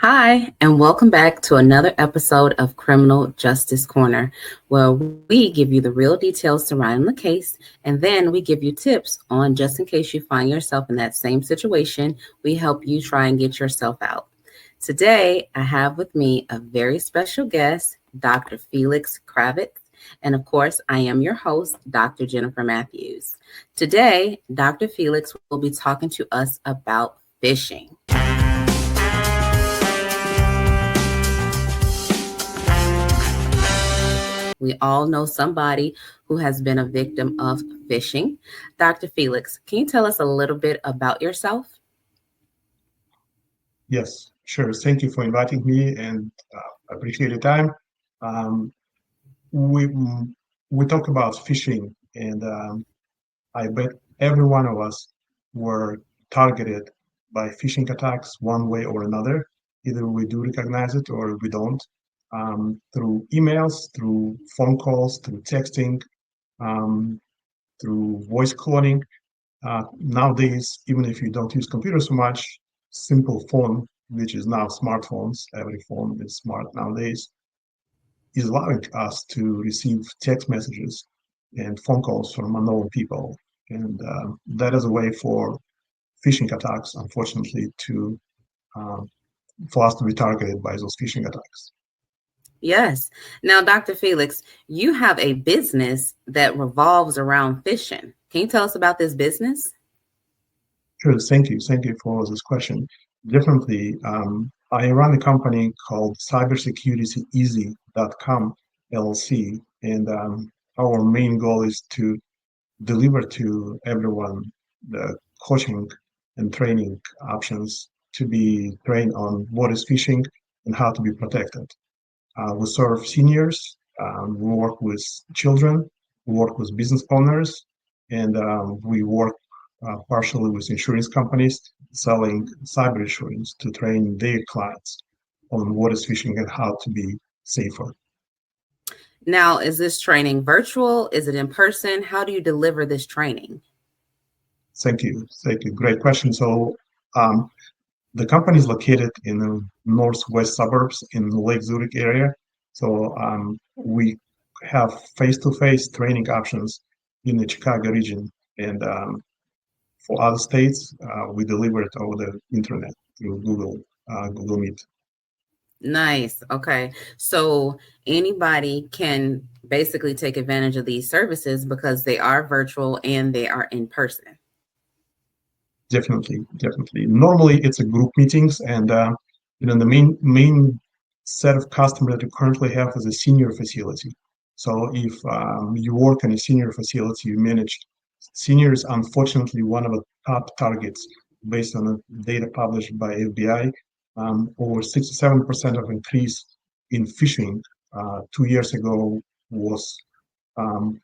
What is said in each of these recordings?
Hi, and welcome back to another episode of Criminal Justice Corner, where we give you the real details surrounding the case, and then we give you tips on just in case you find yourself in that same situation, we help you try and get yourself out. Today, I have with me a very special guest, Dr. Felix Kravit, and of course, I am your host, Dr. Jennifer Matthews. Today, Dr. Felix will be talking to us about phishing. We all know somebody who has been a victim of phishing. Dr. Felix, can you tell us a little bit about yourself? Yes, sure. Thank you for inviting me, and appreciate your time. Um, we we talk about phishing, and I bet every one of us were targeted by phishing attacks one way or another. Either we do recognize it or we don't. Through emails, through phone calls, through texting, um, through voice cloning. Nowadays, even if you don't use computers so much, simple phone, which is now smartphones, every phone is smart nowadays, is allowing us to receive text messages and phone calls from unknown people. And that is a way for phishing attacks, unfortunately, to um, for us to be targeted by those phishing attacks. Yes. Now, Dr. Felix, you have a business that revolves around phishing. Can you tell us about this business? Sure, thank you. Thank you for this question. Definitely, I run a company called cybersecurity.easy.com LLC, and our main goal is to deliver to everyone the coaching and training options to be trained on what is phishing and how to be protected. We serve seniors, we work with children, we work with business owners, and we work partially with insurance companies selling cyber insurance to train their clients on what is phishing and how to be safer. Now, is this training virtual? Is it in person? How do you deliver this training? Thank you. Thank you. Great question. So, um, the company is located in the northwest suburbs in the Lake Zurich area. So, we have face-to-face training options in the Chicago region. And for other states, we deliver it over the internet through Google Meet. Nice. Okay. So anybody can basically take advantage of these services because they are virtual and they are in person. Definitely, definitely. Normally, it's a group meetings, and the main set of customers that you currently have is a senior facility. So if you work in a senior facility, you manage seniors. Unfortunately, one of the top targets based on the data published by FBI, over 67% of increase in phishing 2 years ago was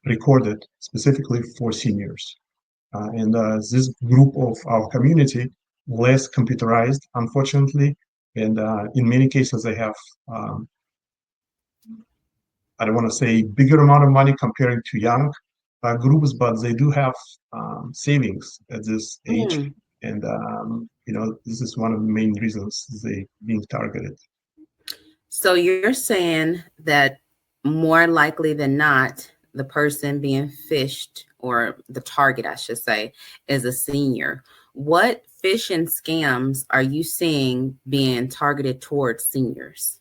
recorded specifically for seniors. And this group of our community, less computerized, unfortunately, and in many cases they have, um, I don't want to say bigger amount of money comparing to young groups, but they do have savings at this age, Mm. and this is one of the main reasons they being targeted. So you're saying that more likely than not, the person being fished or the target, I should say, is a senior. What phishing scams are you seeing being targeted towards seniors?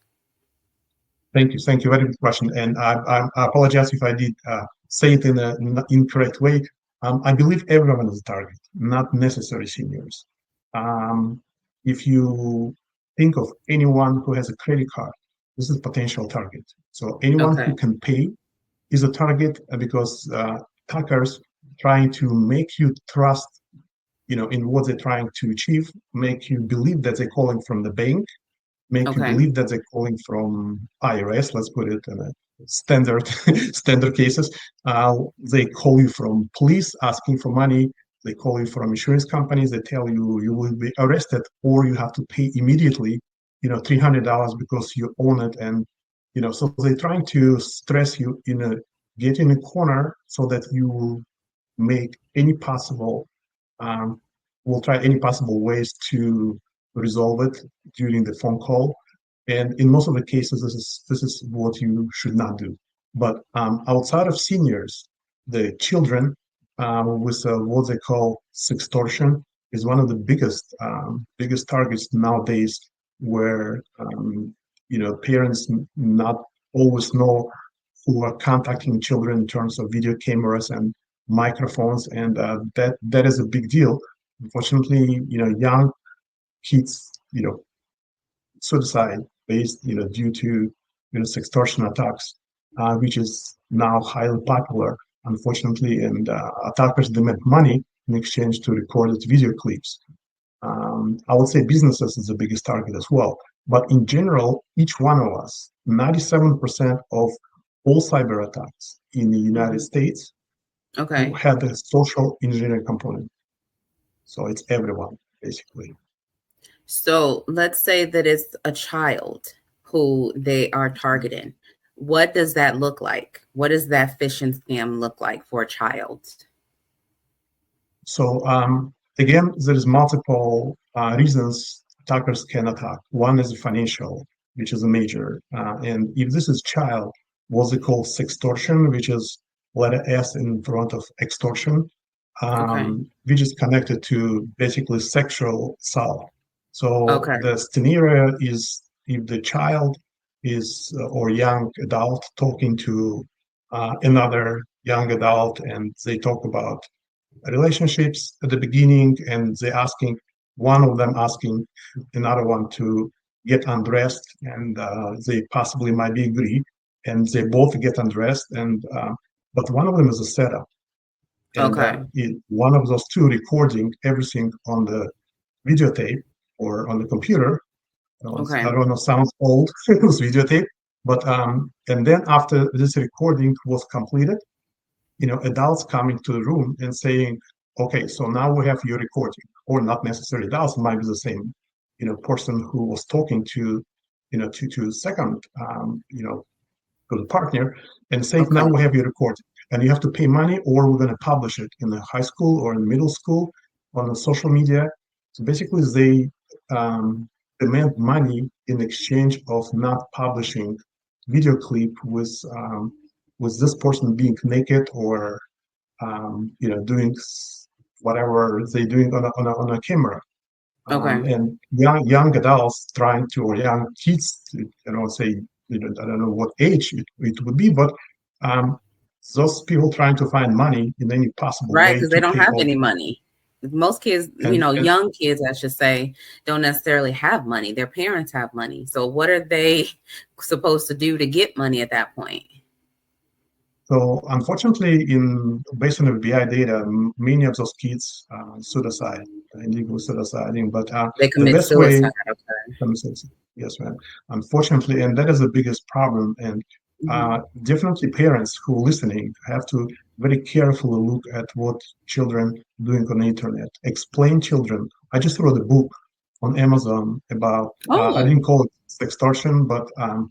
Thank you. Very good question. And I apologize if I did say it in an incorrect way. I believe everyone is a target, not necessarily seniors. Um, if you think of anyone who has a credit card, this is a potential target. So anyone who Okay. can pay is a target because attackers trying to make you trust, in what they're trying to achieve, make you believe that they're calling from the bank, make you Okay. believe that they're calling from IRS, let's put it in a standard standard cases. They call you from police asking for money. They call you from insurance companies. They tell you you will be arrested or you have to pay immediately, $300 because you own it. And, so they're trying to stress you get in a corner so that you will make any possible, um, will try any possible ways to resolve it during the phone call. And in most of the cases, this is what you should not do. But outside of seniors, the children with what they call sextortion is one of the biggest targets nowadays, where parents not always know who are contacting children in terms of video cameras and microphones, and that is a big deal. Unfortunately, young kids, suicide based, due to sextortion attacks, which is now highly popular, unfortunately, and attackers demand money in exchange to recorded video clips. I would say businesses is the biggest target as well. But in general, each one of us, 97% of all cyber attacks in the United States Okay. had a social engineering component. So it's everyone, basically. So let's say that it's a child who they are targeting. What does that look like? What does that phishing scam look like for a child? So again, there is multiple reasons attackers can attack. One is financial, which is a major. And if this is child, what's it called sextortion, which is letter S in front of extortion, Okay. which is connected to basically sexual assault. So Okay. the scenario is if the child is or young adult talking to another young adult, and they talk about relationships at the beginning, and they asking one of them asking another one to get undressed, and they possibly might be agree, and they both get undressed, and but one of them is a setup, and Okay. one of those two recording everything on the videotape or on the computer. I Okay. don't know, sounds old, it was videotape, but and then after this recording was completed, adults coming to the room and saying, okay, so now we have your recording, or not necessarily adults, it might be the same, person who was talking to, to second, to the partner, and say, now Okay. we have your recording, and you have to pay money, or we're going to publish it in the high school or in middle school on the social media. So basically, they demand money in exchange of not publishing video clip with this person being naked, or doing whatever they're doing on a camera. Okay. And young adults trying to, or young kids, say, I don't know what age it would be, but um, those people trying to find money in any possible Right, way because they to don't pay have off. any money. Most kids, And young kids, I should say, don't necessarily have money. Their parents have money. So what are they supposed to do to get money at that point? so, unfortunately, based on FBI data, many of those kids suicide, illegal suiciding. But They the commit best way, suicide. Okay. yes, ma'am. Unfortunately, and that is the biggest problem. And Hmm. definitely, parents who are listening have to very carefully look at what children doing on the internet. Explain children. I just wrote a book on Amazon about. I Oh, didn't call it sextortion, but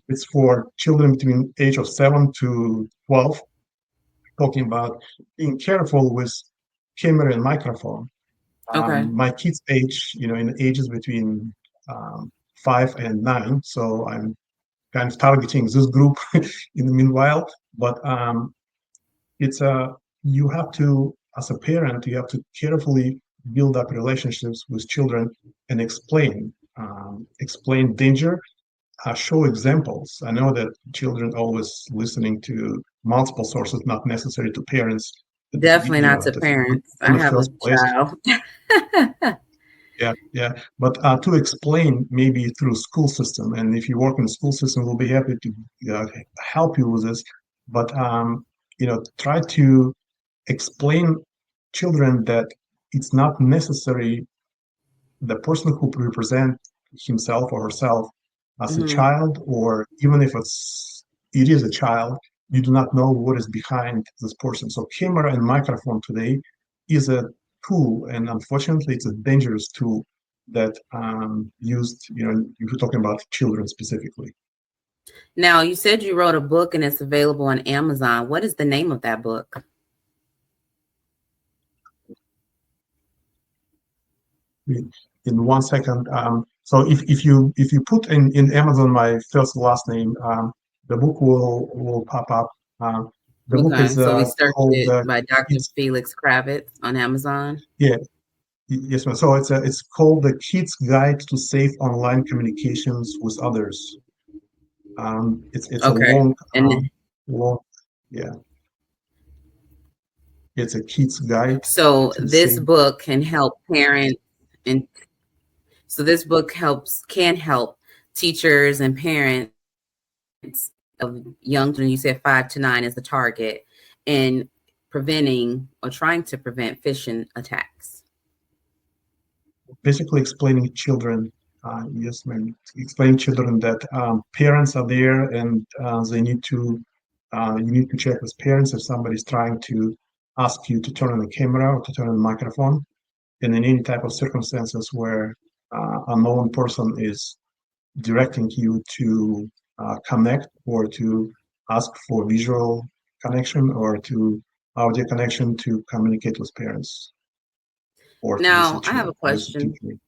it's for children between age of 7 to 12, talking about being careful with camera and microphone. okay. My kids age, in ages between 5 and 9, so I'm kind of targeting this group in the meanwhile. But it's you have to, as a parent, you have to carefully build up relationships with children and explain danger, show examples. I know that children always listening to multiple sources, not necessary to parents at the Definitely not to at the, parents. in I the have a first place. child. Yeah, yeah. But to explain maybe through school system, and if you work in the school system, we'll be happy to help you with this. But try to explain children that it's not necessary the person who represent himself or herself as a Hmm. child, or even if it is a child, you do not know what is behind this person. So camera and microphone today is a tool, and unfortunately, it's a dangerous tool that used. If you're talking about children specifically. Now, you said you wrote a book and it's available on Amazon. What is the name of that book? In 1 second, So if you put in Amazon my first last name, the book will pop up. Um, the book Okay, is so we searched called it by Dr. Kids. Felix Kravitz on Amazon. Yeah, yes, ma'am. So it's called The Kid's Guide to Safe Online Communications with Others. It's a Okay, and long, yeah. It's a kid's guide so to this safe. book can help parents, and so this book can help teachers and parents of young children. You said 5 to 9 is the target, in preventing or trying to prevent phishing attacks. Basically explaining children, yes, ma'am, explaining children that parents are there and you need to check with parents if somebody's trying to ask you to turn on the camera or to turn on the microphone, and in any type of circumstances where a known person is directing you to connect or to ask for visual connection or to audio connection to communicate with parents or to Now, visit I have you, a visit question. people.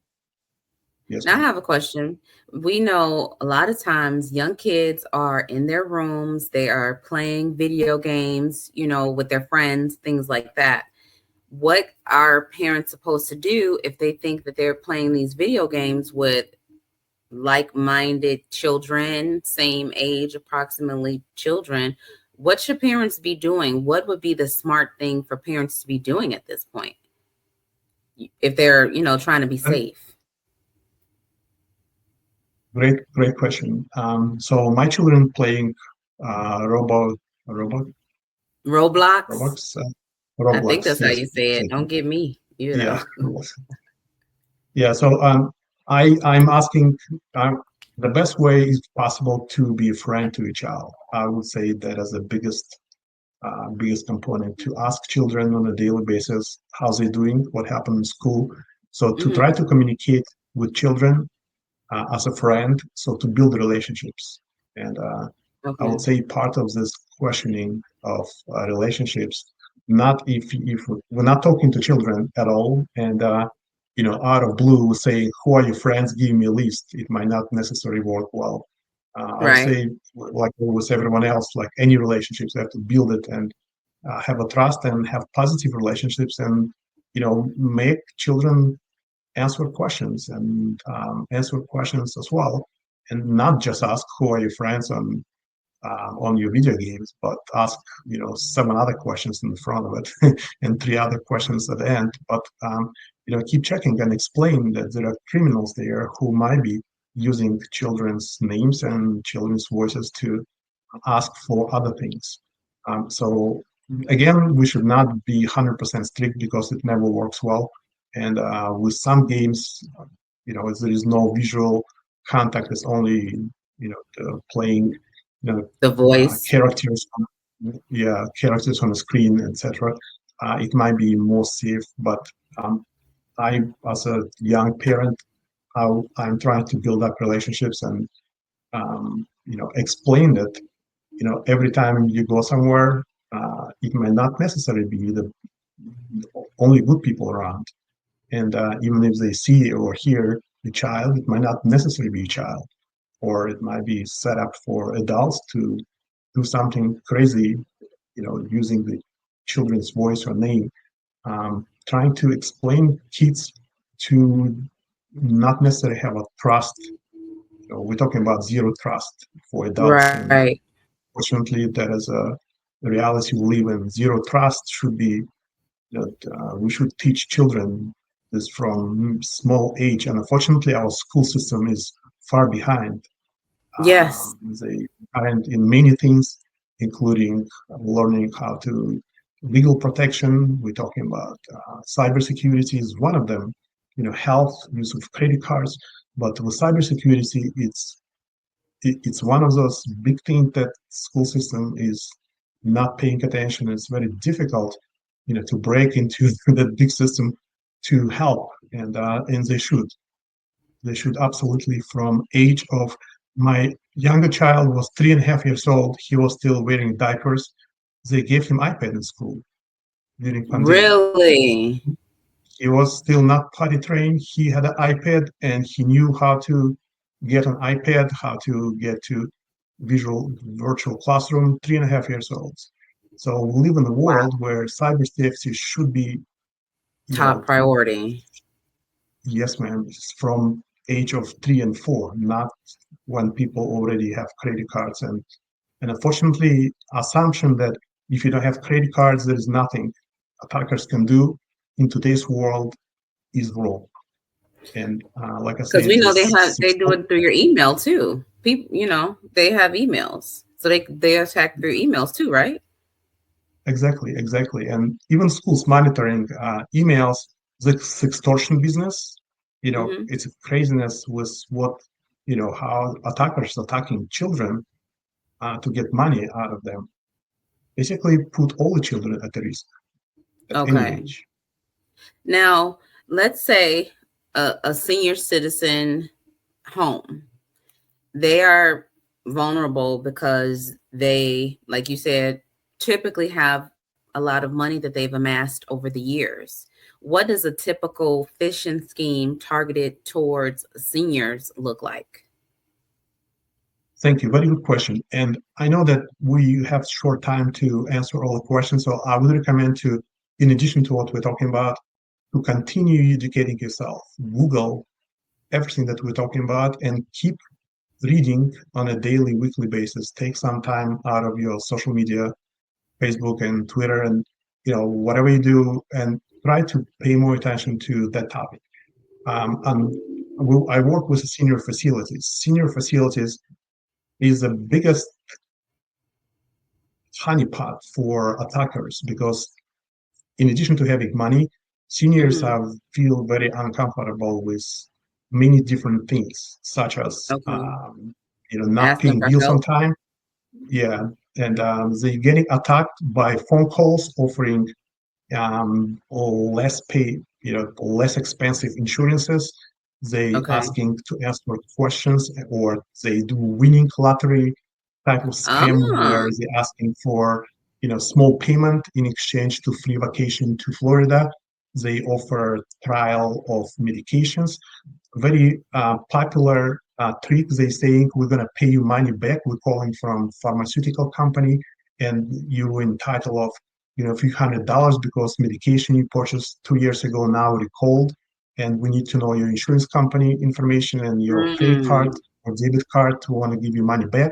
Yes, Now, I ma'am. have a question. We know a lot of times young kids are in their rooms, they are playing video games, with their friends, things like that. What are parents supposed to do if they think that they're playing these video games with like-minded children, same age approximately children? What should parents be doing? What would be the smart thing for parents to be doing at this point if they're, trying to be Uh, safe? Great question. So my children playing robot, robot, Roblox? Roblox, I think Roblox. that's how Yes, you say it. thank Don't you. get me. Yeah, Roblox. Yeah. So I'm asking the best way is possible to be a friend to a child. I would say that as the biggest component to ask children on a daily basis how's they doing, what happened in school. So to Hmm. try to communicate with children as a friend, so to build relationships. And I would Okay. say part of this questioning of relationships, not if we're not talking to children at all, and out of blue saying who are your friends, give me a list. It might not necessarily work well. I would Right. say, like with everyone else, like any relationships, you have to build it and have a trust and have positive relationships, and make children answer questions as well, and not just ask who are your friends on your video games, but ask 7 other questions in the front of it and 3 other questions at the end. But keep checking and explain that there are criminals there who might be using children's names and children's voices to ask for other things. So again, we should not be 100% strict because it never works well. And with some games, there is no visual contact. It's only playing, The voice. characters, characters on the screen, etc. It might be more safe, but um, I, as a young parent, I'm trying to build up relationships and explain that every time you go somewhere, it might not necessarily be the only good people around. And even if they see or hear a child, it might not necessarily be a child, or it might be set up for adults to do something crazy, using the children's voice or name. Trying to explain kids to not necessarily have a trust. We're talking about zero trust for adults, and Right. fortunately, that is a reality we live in. Zero trust should be that we should teach children this from small age. And unfortunately, our school system is far behind. Yes. They aren't in many things, including learning how to legal protection. We're talking about cybersecurity is one of them. Health, use of credit cards. But with cybersecurity, it's one of those big things that school system is not paying attention. It's very difficult, to break into that big system to help, and they should absolutely. From age of my younger child was 3.5 years old, he was still wearing diapers. They gave him iPad in school during pandemic. Really? He was still not potty trained. He had an iPad and he knew how to get an iPad, how to get to visual virtual classroom, 3.5 years old. So we live in a Wow. world where cyber safety should be, you Top know, priority. yes, ma'am, it's from age of 3 and 4, not when people already have credit cards. And unfortunately, assumption that if you don't have credit cards, there is nothing attackers can do in today's world is wrong. And like I Because said, we know this they do it through your email too. People, they have emails, so they attack through emails too, right? exactly. And even schools monitoring emails, the sextortion business, Hmm. it's a craziness with how attackers attacking children to get money out of them. Basically, put all the children at risk at any Okay. age. Now, let's say a senior citizen home, they are vulnerable because they, like you said, typically have a lot of money that they've amassed over the years. What does a typical phishing scheme targeted towards seniors look like? Thank you. Very good question. And I know that we have short time to answer all the questions, so I would recommend to, in addition to what we're talking about, to continue educating yourself. Google everything that we're talking about and keep reading on a daily, weekly basis. Take some time out of your social media, Facebook and Twitter, and whatever you do, and try to pay more attention to that topic. And I work with senior facilities. Senior facilities is the biggest honeypot for attackers because in addition to having money, seniors Hmm. feel very uncomfortable with many different things, such as Okay. not Asking paying for bills on help. time. Yeah, and they're getting attacked by phone calls offering less pay, less expensive insurances. They Okay. asking to answer questions, or they do winning lottery type of scam Ah, where they're asking for, small payment in exchange to free vacation to Florida. They offer trial of medications. Very popular trick. They saying we're gonna pay you money back. We're calling from pharmaceutical company, and you entitled of a few $100 because medication you purchased 2 years ago now recalled, and we need to know your insurance company information and your credit card mm, or debit card to want to give you money back.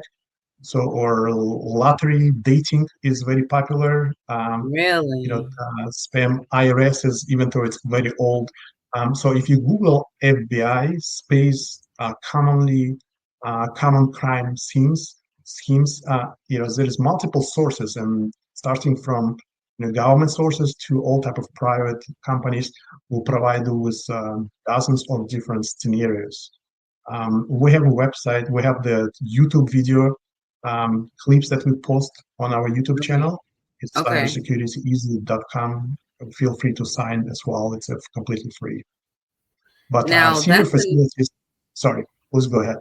So, or lottery dating is very popular. really? Spam IRS is, even though it's very old. So if you Google FBI space common crime schemes, there is multiple sources, and starting from government sources to all type of private companies will provide you with dozens of different scenarios. We have a website, we have the YouTube video clips that we post on our YouTube Okay. channel. It's Okay. cybersecurityeasy.com. Feel free to sign as well. It's completely free. But Now senior that's a facilities, sorry, please go ahead.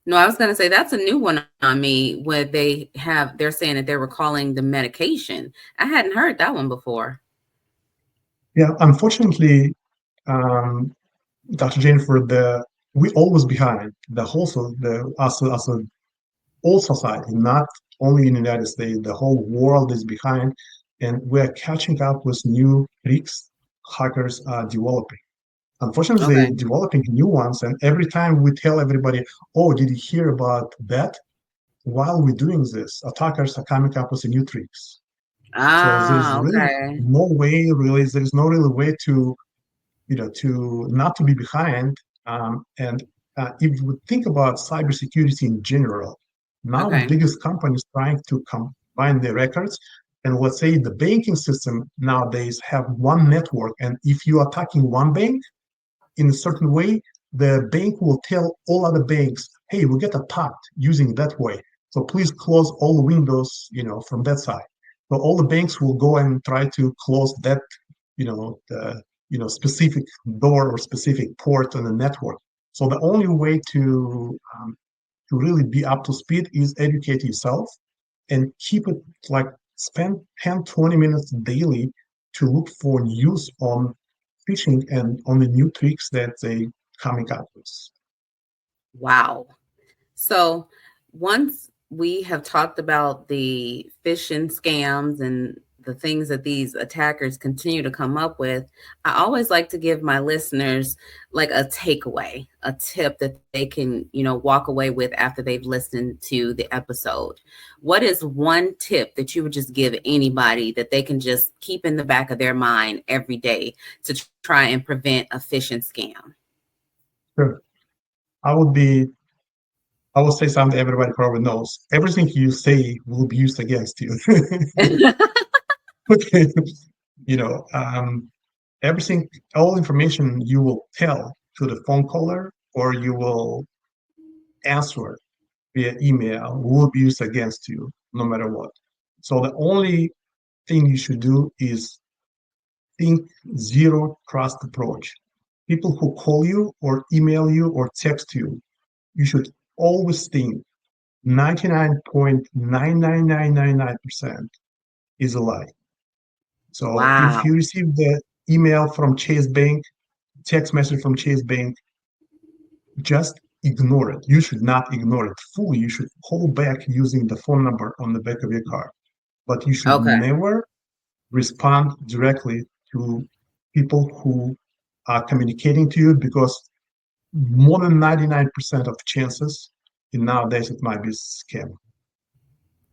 no, I was going to say that's a new one on me where they're saying that they were calling the medication. I hadn't heard that one before. Yeah, unfortunately, um, Dr. Jennifer, we always behind the whole as a all society, not only in the United States, the whole world is behind, and we're catching up with new tricks hackers are developing. Unfortunately, they're Okay. developing new ones, and every time we tell everybody, "Oh, did you hear about that?" While we're doing this, attackers are coming up with new tricks. So there is Ah, really okay. no way, really, there is no really way to not to be behind. And if we think about cybersecurity in general, now the Okay. biggest companies trying to combine their records. And let's say the banking system nowadays have one network, and if you're attacking one bank in a certain way, the bank will tell all other banks, "Hey, we get attacked using that way. So please close all the windows, from that side." So all the banks will go and try to close that, the specific door or specific port on the network. So the only way to really be up to speed is educate yourself and keep it like spend 10, 20 minutes daily to look for news on phishing and on the new tricks that they coming up with. Wow. So once we have talked about the phishing scams and the things that these attackers continue to come up with, I always like to give my listeners like a takeaway, a tip that they can, walk away with after they've listened to the episode. What is one tip that you would just give anybody that they can just keep in the back of their mind every day to try and prevent a phishing scam? Sure. I would be I will say something everybody probably knows. Everything you say will be used against you. Okay. You know, everything, all information you will tell to the phone caller or you will answer via email will be used against you no matter what. So the only thing you should do is think zero trust approach. People who call you or email you or text you, you should always think 99.99999% is a lie. So if Wow. you receive the email from Chase Bank, text message from Chase Bank, just ignore it. You should not ignore it fully. You should call back using the phone number on the back of your card. But you should Okay. never respond directly to people who are communicating to you because more than 99% of chances in nowadays it might be a scam.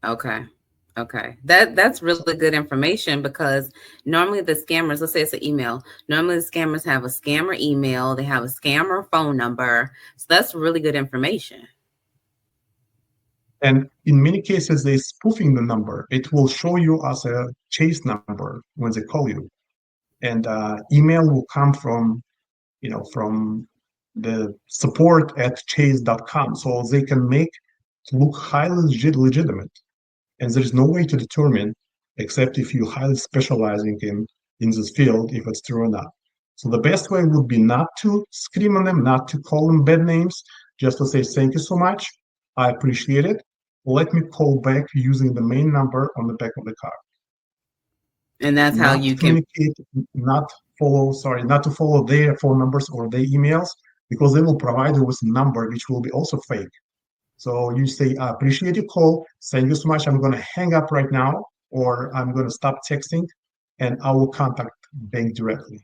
Okay. Okay. That's really good information because normally the scammers, let's say it's an email. Normally the scammers have a scammer email, they have a scammer phone number. So that's really good information. And in many cases, they're spoofing the number. It will show you as a chase number when they call you. And email will come from the support at chase.com. So they can make it look highly legitimate. And there's no way to determine, except if you're highly specializing in this field, if it's true or not. So the best way would be not to scream on them, not to call them bad names, just to say thank you so much. I appreciate it. Let me call back using the main number on the back of the card. And that's how Not to you can. communicate, not to follow their phone numbers or their emails, because they will provide you with a number which will be also fake. So you say, I appreciate your call. Thank you so much. I'm going to hang up right now, or I'm going to stop texting, and I will contact bank directly.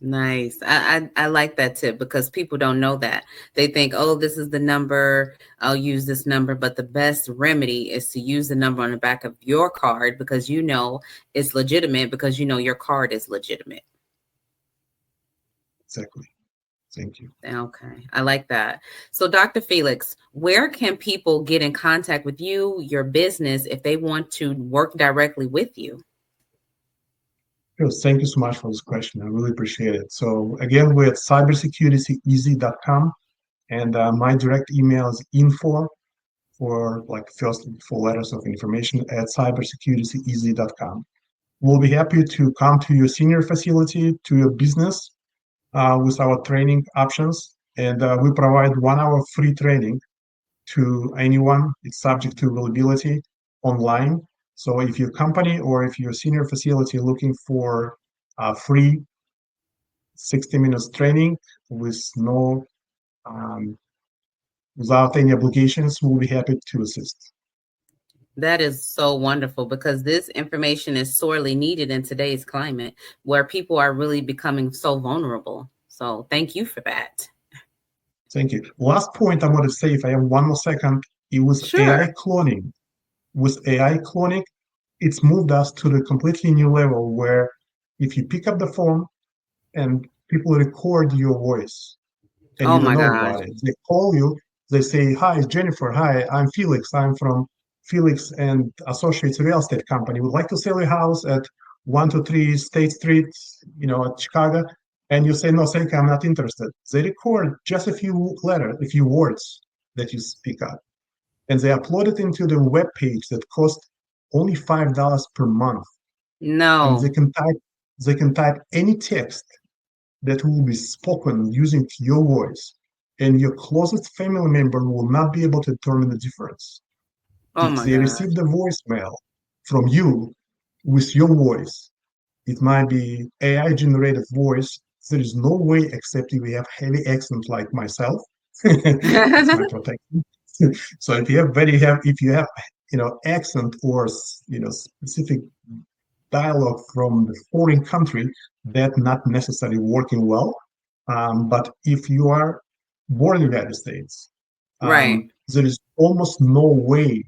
Nice. I like that tip because people don't know that. They think, oh, this is the number. I'll use this number. But the best remedy is to use the number on the back of your card because you know it's legitimate because you know your card is legitimate. Exactly. Thank you. Okay. I like that. So, Dr. Felix, where can people get in contact with you, your business, if they want to work directly with you? Sure. Thank you so much for this question. I really appreciate it. So again, we're at cybersecurityeasy.com, and my direct email is info for like first four letters of information at cybersecurityeasy.com. We'll be happy to come to your senior facility, to your business with our training options. And we provide 1 hour free training to anyone. It's subject to availability online. So if your company or if your senior facility looking for free 60 minutes training with no without any obligations, we'll be happy to assist. That is so wonderful because this information is sorely needed in today's climate where people are really becoming so vulnerable. So, thank you for that. Thank you. Last point I want to say, if I have 1 more second, it was Sure. AI cloning. With AI cloning, it's moved us to the completely new level where if you pick up the phone and people record your voice and Oh you don't my know gosh. about it, they call you, they say, hi, it's Jennifer. Hi, I'm Felix. I'm from Felix and Associates Real Estate Company. Would like to sell your house at 123 State Street, at Chicago. And you say, no, thank you, I'm not interested. They record just a few words that you speak up and they upload it into the web page that costs only $5 per month. And No. they can type any text that will be spoken using your voice, and your closest family member will not be able to determine the difference. Oh If my they gosh. receive the voicemail from you with your voice, It might be AI generated voice. There is no way except if we have heavy accent like myself. That's my protection. So if you have accent or specific dialogue from the foreign country, that not necessarily working well. But if you are born in the United States, Right. there is almost no way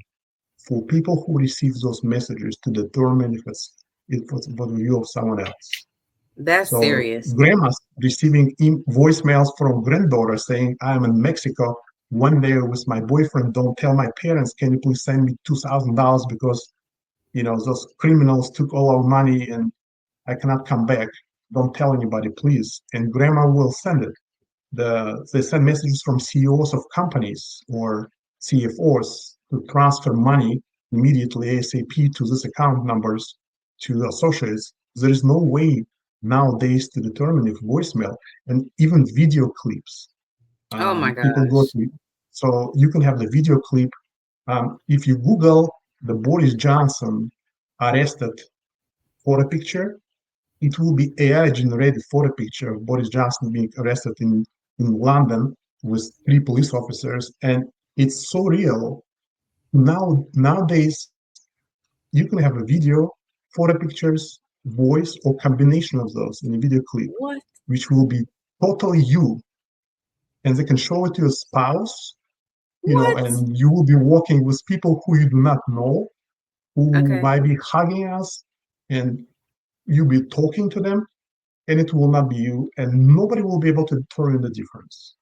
for people who receive those messages to determine if it's the view of someone else. That's So serious. grandmas receiving voicemails from granddaughter saying, "I'm in Mexico one day with my boyfriend. Don't tell my parents. Can you please send me $2,000 because those criminals took all our money and I cannot come back. Don't tell anybody, please." And grandma will send it. They send messages from CEOs of companies or CFOs to transfer money immediately ASAP to these account numbers to the associates. There is no way nowadays to determine if voicemail and even video clips. Oh my People go gosh. to, so you can have the video clip. If you Google the Boris Johnson arrested photo picture, it will be AI generated photo picture of Boris Johnson being arrested in London with three police officers. And it's so real. Nowadays, you can have a video, photo pictures, voice, or combination of those in a video clip, What? which will be totally you. And they can show it to your spouse, What? and you will be walking with people who you do not know, who Okay. might be hugging us, and you'll be talking to them, and it will not be you, and nobody will be able to determine the difference.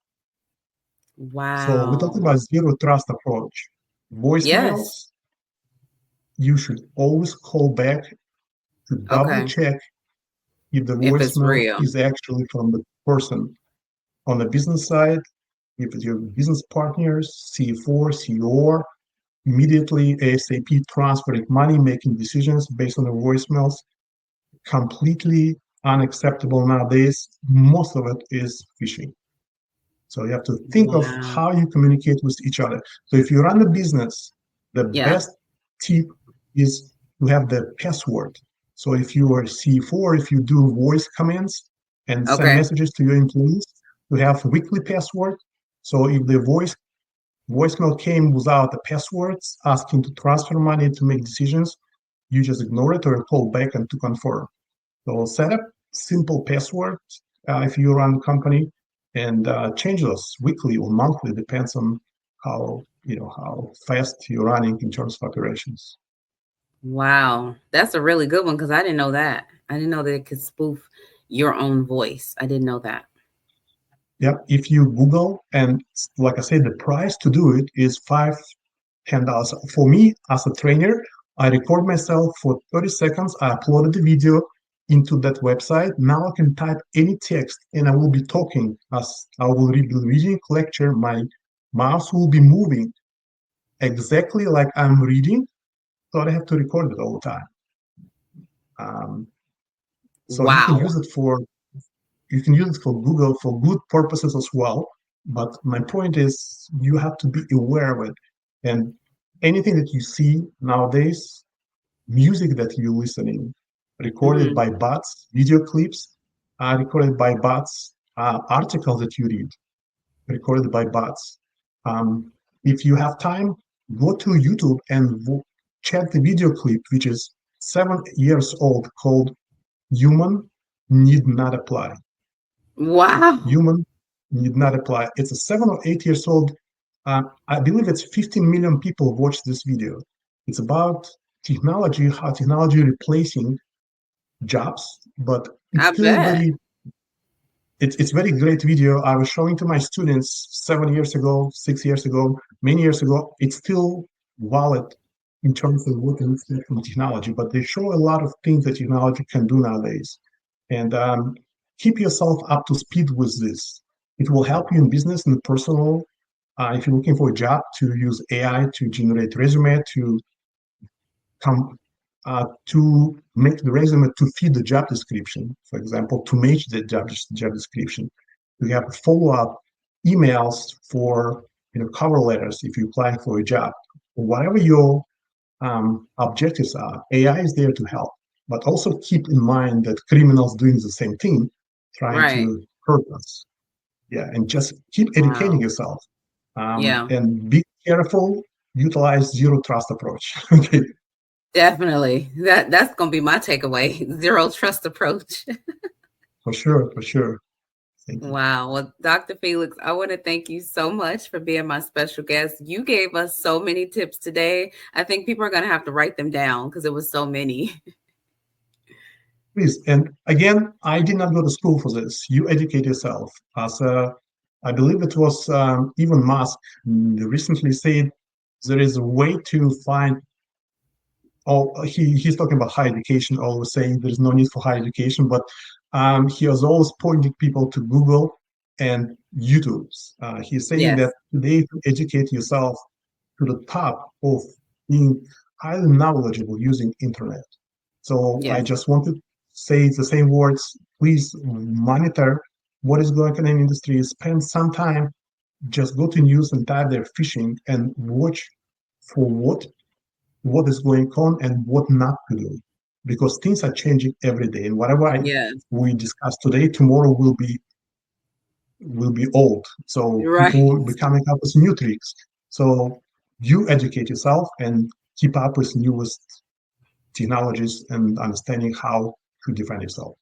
So we're talking Wow. about zero trust approach. Yes. Voicemails, you should always call back to double Okay. check if the If it's voicemail real. is actually from the person on the business side, if it's your business partners, C4, CEO, immediately ASAP transferring money, making decisions based on the voicemails. Completely unacceptable nowadays. Most of it is phishing. So you have to think of Wow. how you communicate with each other. So if you run a business, the Yeah. best tip is to have the password. So if you are C4, if you do voice commands and send Okay. messages to your employees, to have weekly password. So if the voicemail came without the passwords, asking to transfer money to make decisions, you just ignore it or call back and to confirm. So set up simple passwords if you run a company, and change those weekly or monthly, depends on how fast you're running in terms of operations. Wow. That's a really good one because I didn't know that. I didn't know that it could spoof your own voice. I didn't know that. Yep. If you Google, and like I said, the price to do it is $5, $10. For me, as a trainer, I record myself for 30 seconds. I uploaded the video into that website. Now I can type any text and I will be talking as I will be reading lecture. My mouse will be moving exactly like I'm reading, so I have to record it all the time. Um, so Wow. you can use it for Google for good purposes as well. But my point is, you have to be aware of it. And anything that you see nowadays, music that you're listening, recorded Hmm. by bots, video clips, recorded by bots, articles that you read, recorded by bots. Um, if you have time, go to YouTube and check the video clip, which is 7 years old, called "Human Need Not Apply." Wow. Human need not apply. It's a 7 or 8 years old. I believe it's 15 million people watched this video. It's about technology, how technology replacing jobs, but it's I still bet. it's very great video. I was showing to my students 7 years ago, 6 years ago, many years ago. It's still valid in terms of what they expect from technology, but they show a lot of things that technology can do nowadays. And keep yourself up to speed with this. It will help you in business and personal. If you're looking for a job, to use AI to generate resume, to come to make the resume to fit the job description, for example, to match the job description. We have follow-up emails for cover letters if you apply for a job. Whatever your objectives are, AI is there to help. but also keep in mind that criminals doing the same thing, trying Right. to hurt us. Yeah, and just keep educating Wow. yourself, Yeah, and be careful. Utilize zero trust approach. Okay, definitely. That's gonna be my takeaway. Zero trust approach. for sure, for sure. Thank you. Wow. Well, Dr. Felix, I want to thank you so much for being my special guest. You gave us so many tips today. I think people are going to have to write them down because it was so many. Please, and again, I did not go to school for this. You educate yourself. As I believe it was Elon Musk recently said, there is a way to find. Oh, he's talking about higher education, always saying there's no need for higher education, but he has always pointed people to Google and YouTube. He's saying Yes. that today to educate yourself to the top of being highly knowledgeable using internet. So I Yes. just want to say the same words. Please monitor what is going on in industry. Spend some time, just go to news and type there phishing and watch for what is going on and what not to do, because things are changing every day. And whatever Yes. we discuss today, tomorrow will be old. So people Right. will be coming up with new tricks. So you educate yourself and keep up with newest technologies and understanding how to defend yourself.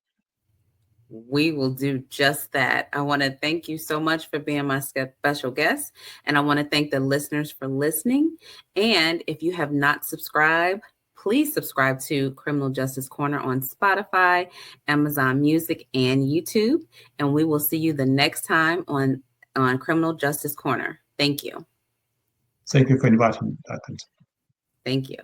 We will do just that. I want to thank you so much for being my special guest. And I want to thank the listeners for listening. And if you have not subscribed, please subscribe to Criminal Justice Corner on Spotify, Amazon Music, and YouTube. And we will see you the next time on Criminal Justice Corner. Thank you. Thank you for inviting me. Thank you.